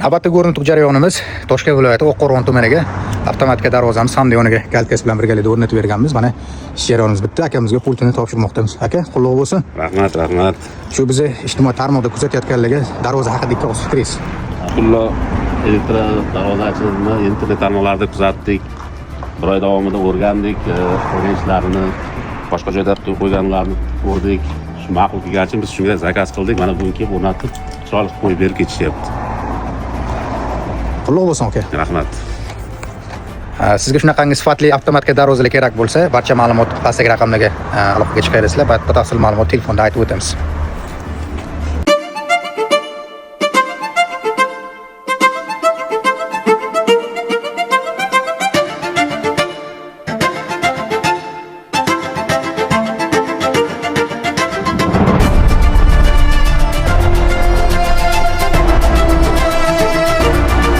Navbatdagi o'rnatuv jarayonimiz Toshkent viloyati Oqqo'rg'on tumaniga avtomatik darvozamiz hamda yoniga kaltkasi bilan birgalikda o'rnatib berganmiz. Mana ish jarayonimiz bitti. Akamizga pultini topshirmoqdamiz. Aka, qutlug' bo'lsin. Rahmat. Shu bizni ijtimoiy tarmoqda kuzatayotganlarga darvoza haqida ikki og'iz fikringiz. Alhamdulillah, elektr darvozachini internet tarmoqlarida kuzatdik. Bir oy davomida o'rgandik, o'rganishlarini boshqa joyda qo'yganlarni ko'rdik. Shu ma'qul kelgancha biz shunga zakaz qildik. Mana bugun kelib o'rnatib, chiroyli qo'yib berib ketishyapti. Qutlug' bo'lsin aka. Rahmat. Sizga shunaqangi sifatli avtomatik darvozalar kerak bo'lsa, barcha ma'lumot pastdagi raqamlarga aloqaga chiqaverasizlar. Batafsil ma'lumot telefonda aytib o'tamiz.